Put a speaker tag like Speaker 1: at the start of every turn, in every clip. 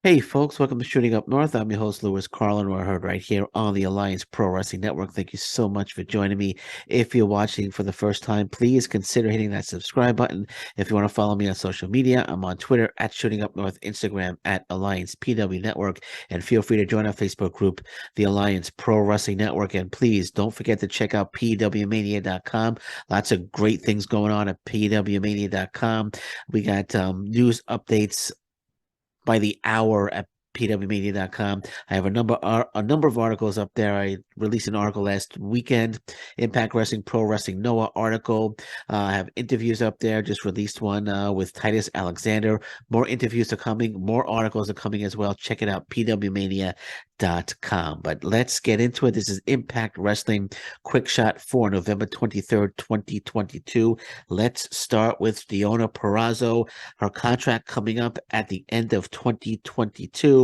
Speaker 1: Hey folks, welcome to Shooting Up North. I'm your host, Lewis Carlin. We're heard right here on the Alliance Pro Wrestling Network. Thank you so much for joining me. If you're watching for the first time, please consider hitting that subscribe button. If you want to follow me on social media, I'm on Twitter at Shooting Up North, Instagram at Alliance PW Network, and feel free to join our Facebook group, the Alliance Pro Wrestling Network. And please don't forget to check out pwmania.com. Lots of great things going on at pwmania.com. We got news updates by the hour at pwmedia.com. I have a number of articles up there. I released an article last weekend, Impact Wrestling, Pro Wrestling Noah article. I have interviews up there. Just released one with Titus Alexander. More interviews are coming. More articles are coming as well. Check it out, pwmania.com. But let's get into it. This is Impact Wrestling Quick Shot for November 23rd, 2022. Let's start with Deonna Purrazzo. Her contract coming up at the end of 2022.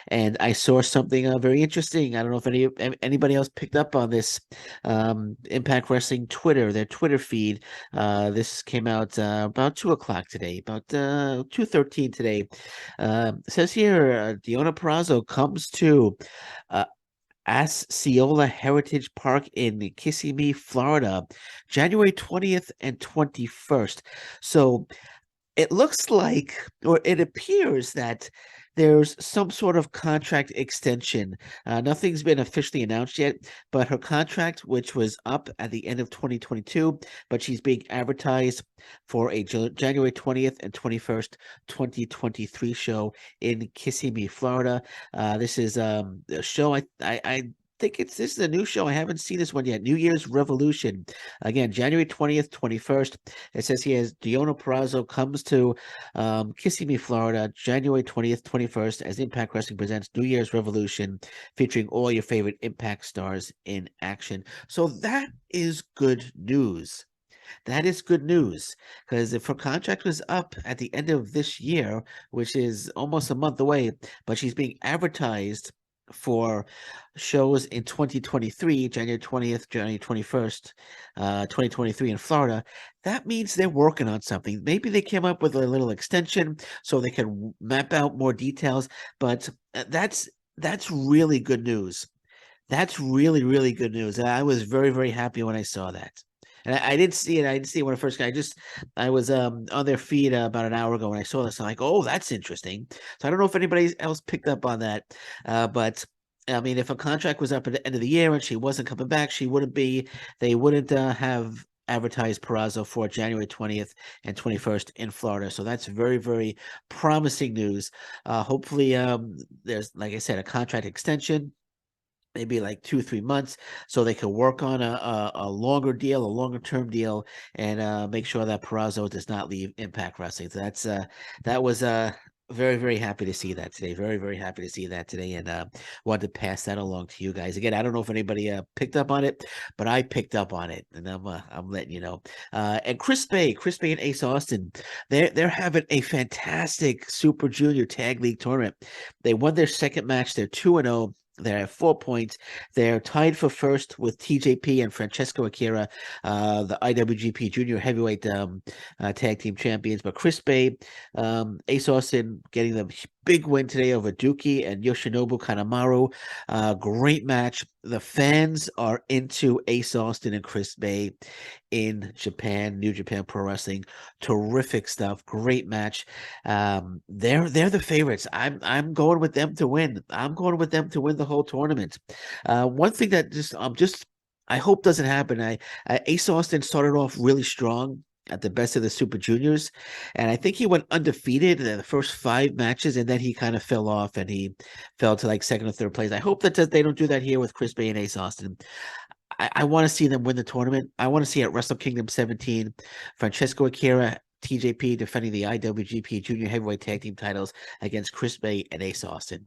Speaker 1: And I saw something very interesting. I don't know if anybody else picked up on this. Impact Wrestling Twitter, their Twitter feed. This came out about 2 o'clock today, about 2:13 today. It says here, Deonna Purrazzo comes to uh, Osceola Heritage Park in Kissimmee, Florida, January 20th and 21st. So it looks like, or it appears that there's some sort of contract extension. Nothing's been officially announced yet, but her contract, which was up at the end of 2022, but she's being advertised for a January 20th and 21st, 2023 show in Kissimmee, Florida. This is a show I think this is a new show. I haven't seen this one yet. New Year's Revolution. Again, January 20th, 21st. It says here Deonna Purrazzo comes to Kissimmee, Florida, January 20th, 21st, as Impact Wrestling presents New Year's Revolution, featuring all your favorite Impact stars in action. So that is good news. That is good news because if her contract was up at the end of this year, which is almost a month away, but she's being advertised for shows in 2023, January 20th, January 21st, 2023 in Florida, that means they're working on something. Maybe they came up with a little extension so they can map out more details, but that's really good news. That's really, really good news. I was very, very happy when I saw that. And I didn't see it. I didn't see it when I first got. I was on their feed about an hour ago when I saw this. I'm like, oh, that's interesting. So I don't know if anybody else picked up on that, but I mean, if a contract was up at the end of the year and she wasn't coming back, she wouldn't be. They wouldn't have advertised Purrazzo for January 20th and 21st in Florida. So that's very, very promising news. Hopefully, there's, like I said, a contract extension, maybe like 2 3 months, so they can work on a longer deal, a longer term deal, and make sure that Purrazzo does not leave Impact Wrestling. So that was very, very happy to see that today. Very, very happy to see that today, and wanted to pass that along to you guys. Again, I don't know if anybody picked up on it, but I picked up on it, and I'm letting you know. And Chris Bay and Ace Austin, they're having a fantastic Super Junior Tag League tournament. They won their second match. They're 2-0. They're at 4 points. They're tied for first with TJP and Francesco Akira, the IWGP Junior Heavyweight Tag Team Champions. But Chris Bay, Ace Austin getting the big win today over Dookie and Yoshinobu Kanemaru. Great match. The fans are into Ace Austin and Chris Bay in Japan, New Japan Pro Wrestling. Terrific stuff. Great match. They're the favorites. I'm going with them to win. I'm going with them to win the whole tournament. One thing that just I hope doesn't happen. Ace Austin started off really strong at the best of the Super Juniors, and I think he went undefeated in the first 5 matches, and then he kind of fell off and he fell to like second or third place. I hope that they don't do that here with Chris Bay and Ace Austin. I want to see them win the tournament. I want to see at Wrestle Kingdom 17, Francesco Akira, TJP defending the IWGP Junior Heavyweight Tag Team titles against Chris Bay and Ace Austin.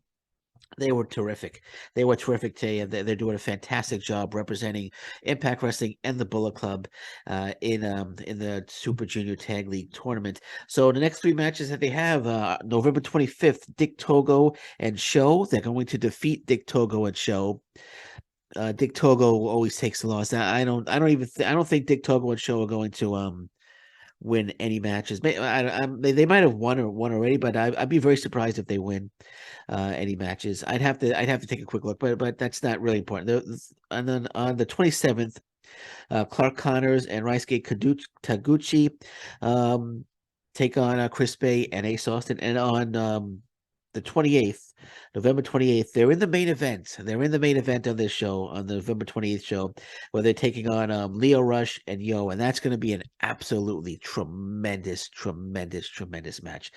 Speaker 1: They were terrific. They were terrific today, and they're doing a fantastic job representing Impact Wrestling and the Bullet Club in the Super Junior Tag League tournament. So the next 3 matches that they have, November 25th, Dick Togo and Show. They're going to defeat Dick Togo and Show. Dick Togo always takes the loss. I don't think Dick Togo and Show are going to win any matches. They might have won already, but I'd be very surprised if they win any matches. I'd have to take a quick look, but that's not really important. And then on the 27th, Clark Connors and Ryusuke Taguchi take on Chris Bey and Ace Austin. And on the 28th, November 28th, they're in the main event. They're in the main event of this show, on the November 28th show, where they're taking on Leo Rush and Yo. And that's going to be an absolutely tremendous, tremendous, tremendous match.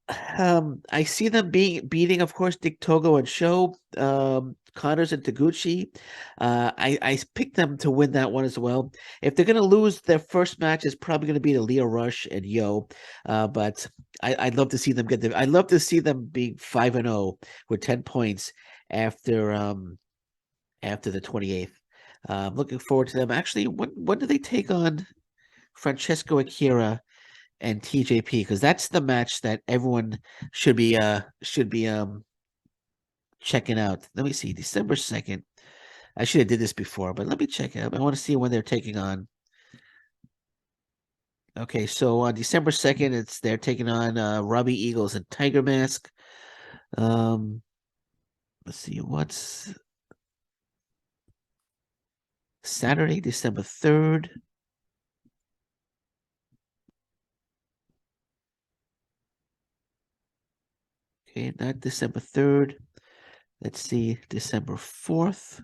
Speaker 1: I see them beating, of course, Dick Togo and Show, Connors and Taguchi. I picked them to win that one as well. If they're going to lose, their first match is probably going to be to Leo Rush and Yo. But I'd love to see them get I'd love to see them being 5-0 with 10 points after the 28th. Looking forward to them. Actually, when do they take on Francesco Akira and TJP? Because that's the match that everyone should be checking out. Let me see, December 2nd. I should have did this before, but let me check it out. I want to see when they're taking on. Okay, so on December 2nd, they're taking on Robbie Eagles and Tiger Mask. Let's see, what's Saturday, December 3rd. Okay, not December 3rd. Let's see, December 4th.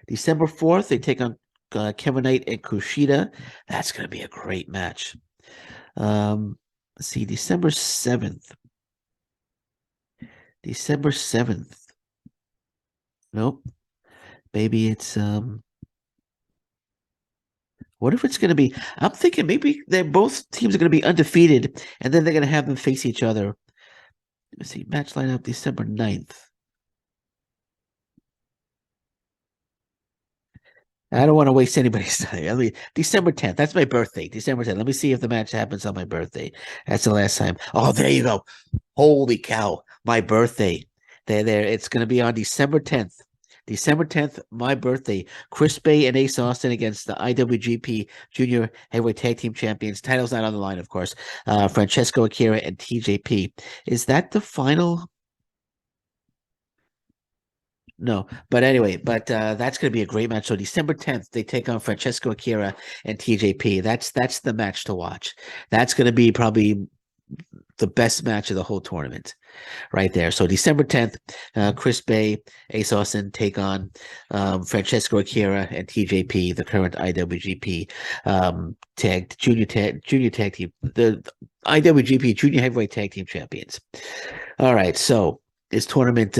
Speaker 1: December 4th, they take on Kevin Knight and Kushida. That's going to be a great match. Let's see, December 7th. December 7th. Nope. Maybe it's what if it's going to be? I'm thinking maybe both teams are going to be undefeated, and then they're going to have them face each other. Let's see, match lineup December 9th. I don't want to waste anybody's time. I mean, December 10th. That's my birthday. December 10th. Let me see if the match happens on my birthday. That's the last time. Oh, there you go. Holy cow. My birthday. There. It's going to be on December 10th. December 10th, my birthday. Chris Bey and Ace Austin against the IWGP Junior Heavyweight Tag Team Champions. Title's not on the line, of course. Francesco Akira and TJP. Is that the final? No, but anyway, that's going to be a great match. So December 10th, they take on Francesco Akira and TJP. That's the match to watch. That's going to be probably the best match of the whole tournament, right there. So December 10th, Chris Bey, Ace Austin take on Francesco Akira and TJP, the current IWGP junior tag team, the IWGP Junior Heavyweight Tag Team Champions. All right, so this tournament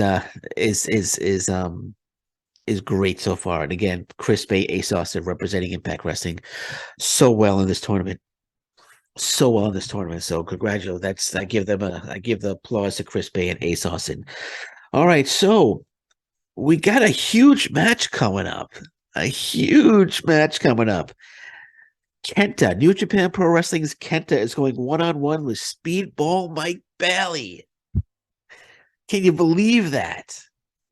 Speaker 1: is great so far. And again, Chris Bey, Ace Austin representing Impact Wrestling so well in this tournament. So well in this tournament. So congratulations. I give the applause to Chris Bey and Ace Austin. All right, so we got a huge match coming up. A huge match coming up. Kenta, New Japan Pro Wrestling's Kenta is going one-on-one with Speedball Mike Bailey. Can you believe that?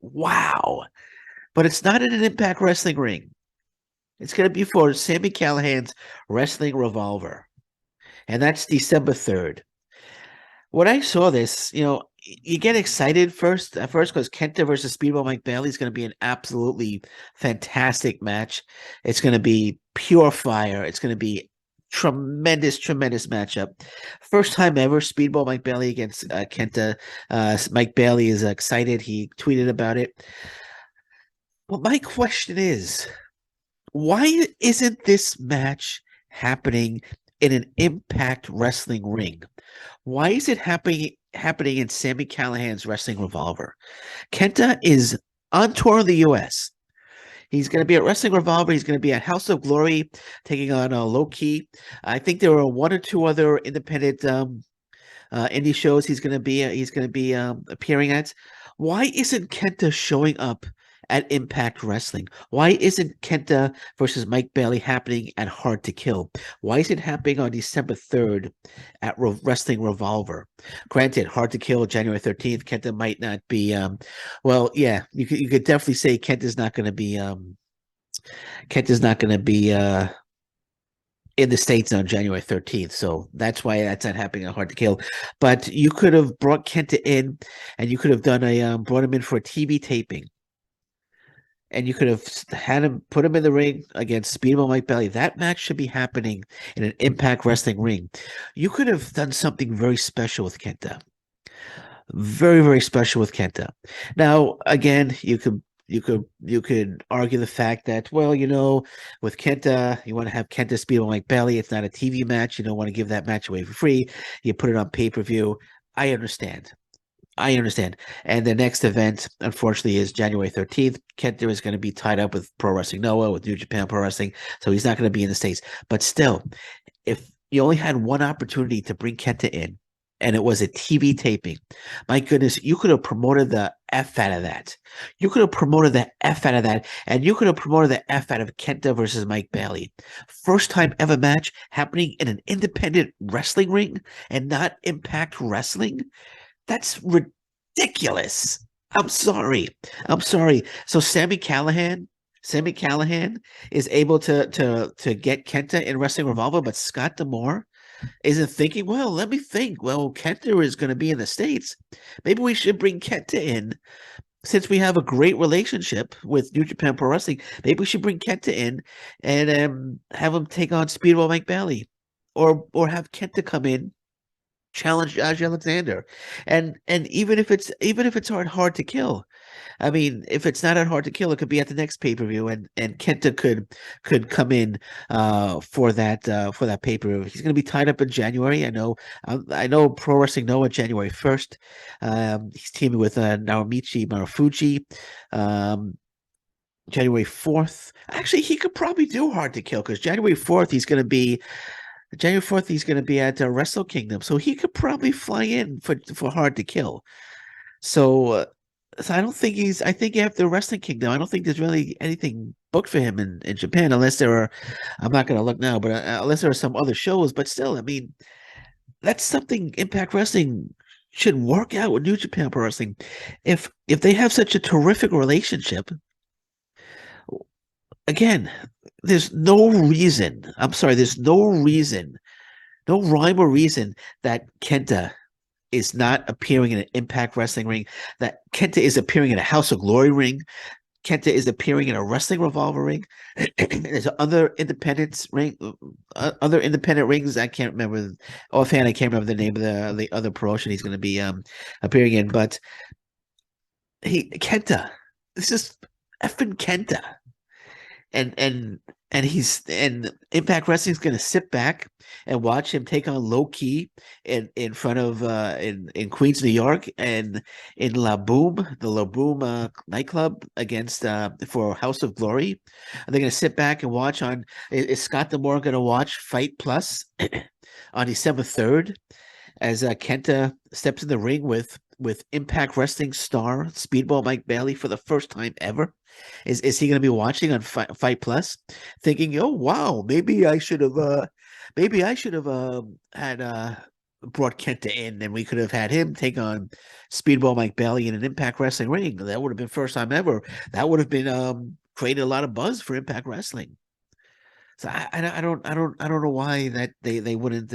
Speaker 1: Wow. But it's not in an Impact Wrestling ring. It's going to be for Sami Callihan's Wrestling Revolver. And that's December 3rd. When I saw this, you get excited at first because Kenta versus Speedball Mike Bailey is going to be an absolutely fantastic match. It's going to be pure fire. It's going to be tremendous matchup. First time ever, Speedball Mike Bailey against Kenta. Mike Bailey is excited. He tweeted about it. Well, my question is, why isn't this match happening in an Impact Wrestling ring? Why is it happening in Sami Callihan's Wrestling Revolver? Kenta is on tour in the U.S. He's going to be at Wrestling Revolver. He's going to be at House of Glory, taking on Low Key. I think there are one or two other independent indie shows he's going to be appearing at. Why isn't Kenta showing up at Impact Wrestling? Why isn't Kenta versus Mike Bailey happening at Hard to Kill? Why is it happening on December 3rd at Wrestling Revolver? Granted, Hard to Kill, January 13th, Kenta might not be, you could definitely say Kenta's not going to be in the States on January 13th. So that's why that's not happening at Hard to Kill. But you could have brought Kenta in, and you could have done brought him in for a TV taping. And you could have had him put him in the ring against Speedball Mike Bailey. That match should be happening in an Impact Wrestling ring. You could have done something very special with Kenta. Very, very special with Kenta. Now, again, you could argue the fact that, well, with Kenta, you want to have Kenta Speedball Mike Bailey. It's not a TV match. You don't want to give that match away for free. You put it on pay-per-view. I understand. I understand. And the next event, unfortunately, is January 13th. Kenta is going to be tied up with Pro Wrestling Noah, with New Japan Pro Wrestling, so he's not going to be in the States. But still, if you only had one opportunity to bring Kenta in, and it was a TV taping, my goodness, you could have promoted the F out of that. You could have promoted the F out of that, and you could have promoted the F out of Kenta versus Mike Bailey. First time ever match happening in an independent wrestling ring and not Impact Wrestling. That's ridiculous. I'm sorry. I'm sorry. So Sammy Callahan is able to get Kenta in Wrestling Revolver, but Scott D'Amore isn't thinking, well, let me think. Well, Kenta is going to be in the States. Maybe we should bring Kenta in since we have a great relationship with New Japan Pro Wrestling. Maybe we should bring Kenta in and have him take on Speedball Mike Bailey, or have Kenta come in, challenge Josh Alexander, and even if it's hard to kill. I mean, if it's not hard to kill, it could be at the next pay per view, and Kenta could come in for that pay per view. He's going to be tied up in January. I know Pro Wrestling Noah January 1st. He's teaming with Naomichi Marufuji. January 4th. Actually, he could probably do hard to kill because January 4th he's going to be at Wrestle Kingdom, so he could probably fly in for hard to kill. So I don't think he's. I think after Wrestling Kingdom, I don't think there's really anything booked for him in Japan, unless there are. I'm not going to look now, but unless there are some other shows. But still, I mean, that's something Impact Wrestling should work out with New Japan Pro Wrestling. If they have such a terrific relationship, again, there's no reason. I'm sorry, there's no reason, no rhyme or reason that Kenta is not appearing in an Impact Wrestling ring, that Kenta is appearing in a House of Glory ring, Kenta is appearing in a Wrestling Revolver ring. There's other other independent rings. I can't remember offhand. I can't remember the name of the other promotion he's going to be appearing in. But Kenta, this is effing Kenta, and and Impact Wrestling is going to sit back and watch him take on Low Key in front of in Queens, New York, and in the La Boom nightclub against for House of Glory. Are they going to sit back and watch on? Is Scott D'Amore going to watch Fight Plus on December 3rd as Kenta steps in the ring with Impact Wrestling star Speedball Mike Bailey for the first time ever? Is he going to be watching on Fight Plus, thinking, "Oh wow, maybe I should have had brought Kenta in, and we could have had him take on Speedball Mike Bailey in an Impact Wrestling ring. That would have been first time ever. That would have been created a lot of buzz for Impact Wrestling." So I don't know why that they wouldn't.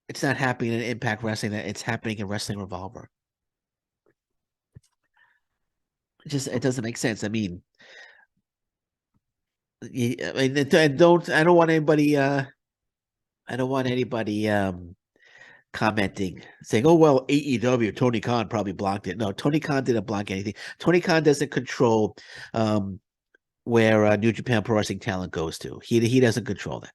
Speaker 1: It's not happening in Impact Wrestling. That it's happening in Wrestling Revolver. It doesn't make sense. I mean, I don't want anybody. I don't want anybody commenting saying, "Oh well, AEW Tony Khan probably blocked it." No, Tony Khan didn't block anything. Tony Khan doesn't control where New Japan Pro Wrestling talent goes to. He doesn't control that.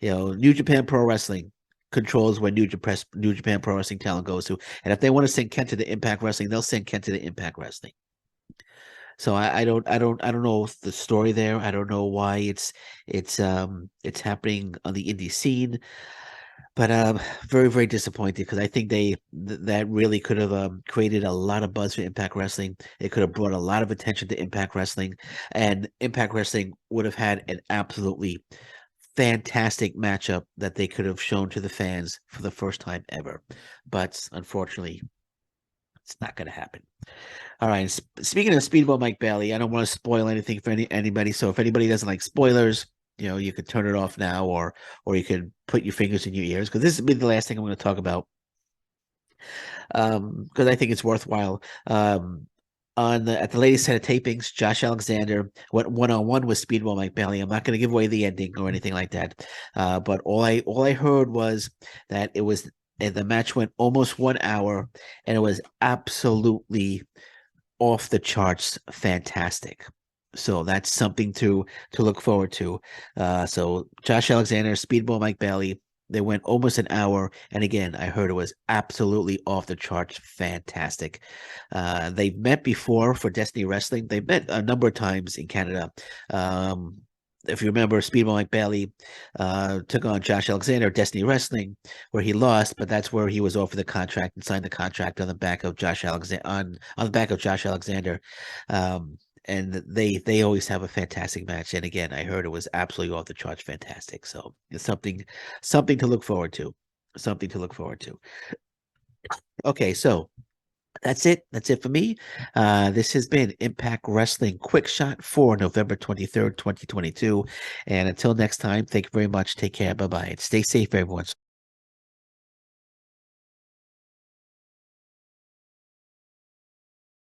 Speaker 1: New Japan Pro Wrestling controls where New Japan Pro Wrestling talent goes to, and if they want to send Kenta to Impact Wrestling, they'll send Kenta to Impact Wrestling. So I don't know the story there. I don't know why it's happening on the indie scene, but very, very disappointed because I think that really could have created a lot of buzz for Impact Wrestling. It could have brought a lot of attention to Impact Wrestling, and Impact Wrestling would have had an absolutely fantastic matchup that they could have shown to the fans for the first time ever. But unfortunately, it's not going to happen. All right. Speaking of Speedball Mike Bailey, I don't want to spoil anything for anybody. So if anybody doesn't like spoilers, you could turn it off now, or you could put your fingers in your ears, because this will be the last thing I'm going to talk about, because I think it's worthwhile. At the latest set of tapings, Josh Alexander went one-on-one with Speedball Mike Bailey. I'm not going to give away the ending or anything like that, but all I heard was that the match went almost 1 hour, and it was absolutely off the charts fantastic. So that's something to look forward to. So Josh Alexander, Speedball Mike Bailey, they went almost an hour, and again, I heard it was absolutely off the charts fantastic. They've met before for Destiny Wrestling. They've met a number of times in Canada. If you remember, Speedball Mike Bailey took on Josh Alexander, Destiny Wrestling, where he lost, but that's where he was offered the contract and signed the contract on the back of Josh Alexander on the back of Josh Alexander. And they always have a fantastic match. And again, I heard it was absolutely off the charts fantastic. So it's something to look forward to. Something to look forward to. Okay, so that's it. That's it for me. This has been Impact Wrestling Quick Shot for November 23rd, 2022. And until next time, thank you very much. Take care. Bye bye. And stay safe, everyone.